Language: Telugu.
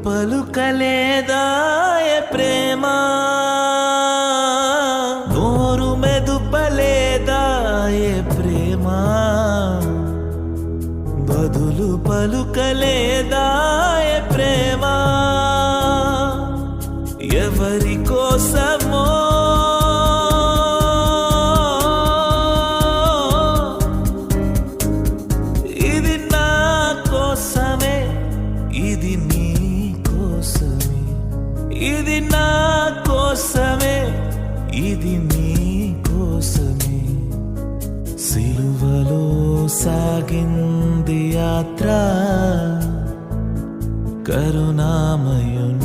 పలుకలేదాయ ప్రేమ, నోరు మెదుపలేదాయ ప్రేమ, బదులు పలుకలేదాయ ప్రేమ. ఎవరి కోసమో ఇది నా కోసమే, ఇది నీ కోసమే, ఇది నా కోసమే, ఇది నీ కోసమే. సిలువలో సాగింది యాత్ర, కరుణామయుని